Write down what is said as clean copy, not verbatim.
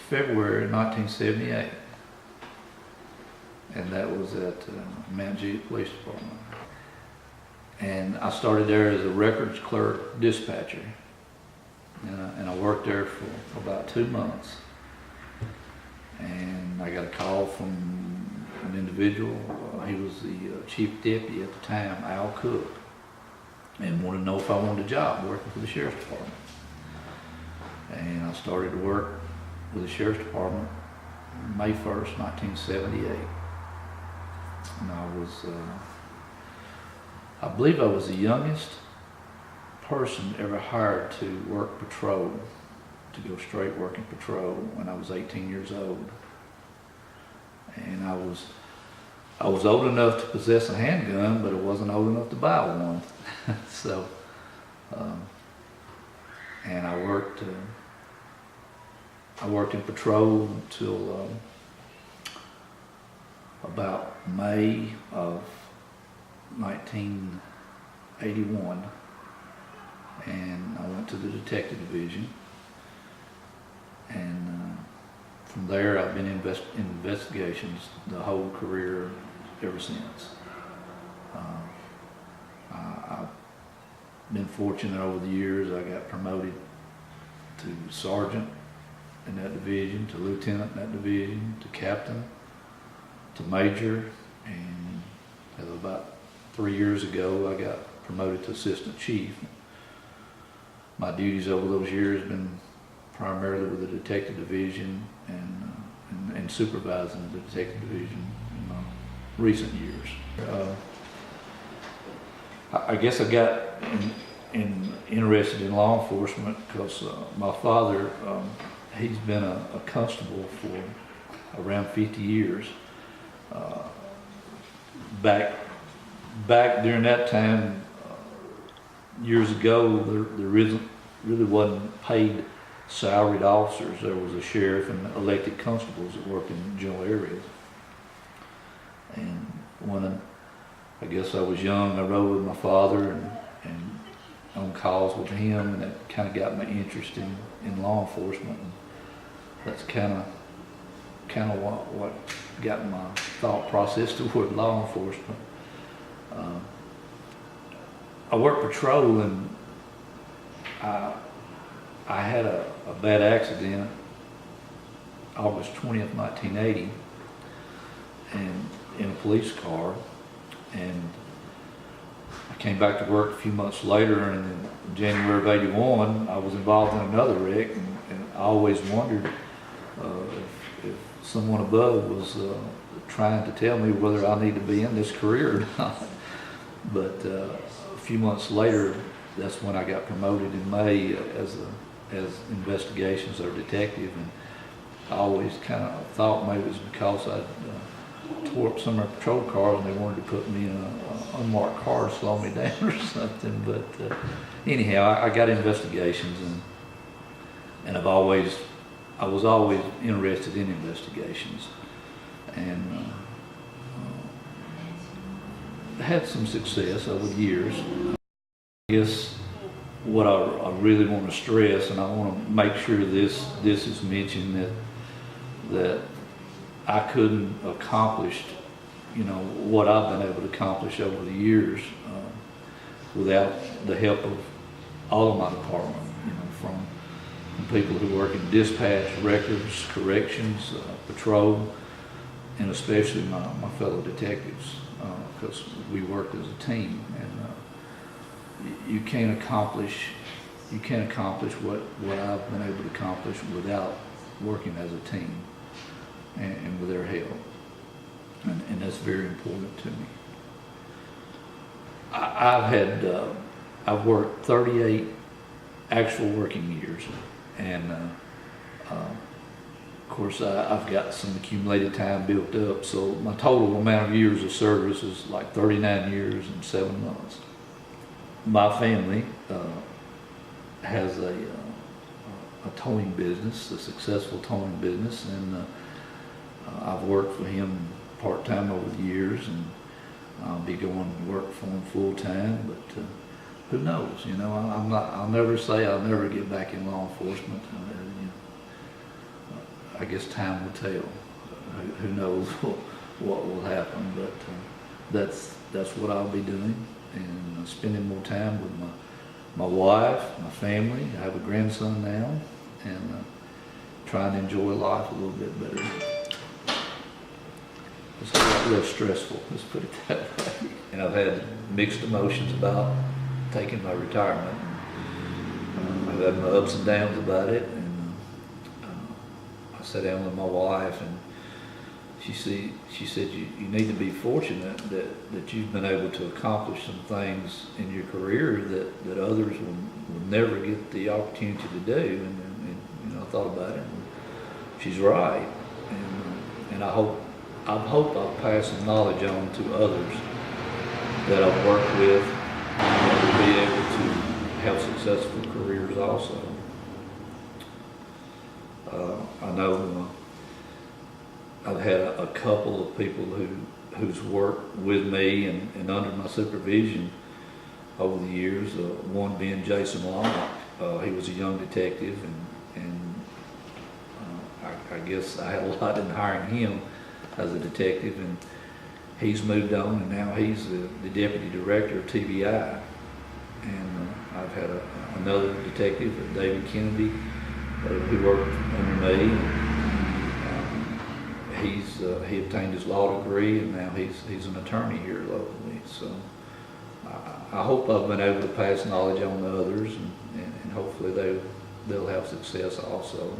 February 1978, and that was at Mount Juliet Police Department. And I started there as a records clerk dispatcher, and I worked there for about 2 months. And I got a call from an individual. He was the chief deputy at the time, Al Cook, and wanted to know if I wanted a job working for the sheriff's department. And I started to work with the sheriff's department May 1st, 1978. And I believe I was the youngest person ever hired to work patrol, to go straight working patrol when I was 18 years old. And I was old enough to possess a handgun, but I wasn't old enough to buy one. So, and I worked in patrol until about May of 1981, and I went to the detective division, and from there I've been in investigations the whole career ever since. I've been fortunate over the years. I got promoted to sergeant in that division, to lieutenant in that division, to captain, to major, and about 3 years ago I got promoted to assistant chief. My duties over those years have been primarily with the detective division and supervising the detective division in recent years. I guess I got interested in law enforcement because my father, he's been a constable for around 50 years. Back during that time, years ago, there really wasn't paid salaried officers. There was a sheriff and elected constables that worked in general areas. And when I guess I was young, I rode with my father and on calls with him, and that kind of got my interest in law enforcement. And that's kind of what got my thought process toward law enforcement. I worked patrol, and I had a bad accident August 20th, 1980, and in a police car, and I came back to work a few months later, and in January of '81 I was involved in another wreck, and I always wondered if someone above was trying to tell me whether I need to be in this career or not. But a few months later, that's when I got promoted in May as investigations or detective, and I always kind of thought maybe it was because I tore up some of my patrol cars and they wanted to put me in an unmarked car to slow me down or something. But anyhow, I got investigations, and I was always interested in investigations, and had some success over the years. I guess what I really want to stress, and I want to make sure this is mentioned, that I couldn't accomplish, what I've been able to accomplish over the years without the help of all of my department, from people who work in dispatch, records, corrections, patrol, and especially my fellow detectives, because we worked as a team. And you can't accomplish what I've been able to accomplish without working as a team and with their help, and that's very important to me. I've worked 38 actual working years, and of course I've got some accumulated time built up, so my total amount of years of service is like 39 years and 7 months. My family has a towing business, a successful towing business, and I've worked for him part-time over the years, and I'll be going to work for him full-time, but who knows, I'll never say I'll never get back in law enforcement. I guess time will tell. Who knows what will happen, but that's what I'll be doing, and spending more time with my wife, my family. I have a grandson now, and trying to enjoy life a little bit better. It's a lot less stressful, let's put it that way. And I've had mixed emotions about taking my retirement. I've had my ups and downs about it, and I sat down with my wife, and she said you need to be fortunate that you've been able to accomplish some things in your career that others will never get the opportunity to do. And I thought about it, and she's right. And I hope I'll pass some knowledge on to others that I've worked with, and will be able to have successful careers also. I know I've had a couple of people who's worked with me and under my supervision over the years. One being Jason Long. He was a young detective, and I guess I had a lot in hiring him as a detective, and he's moved on, and now he's the deputy director of TBI. And I've had another detective, David Kennedy, who worked under me. He obtained his law degree, and now he's an attorney here locally. So I hope I've been able to pass knowledge on to others, and hopefully they'll have success also.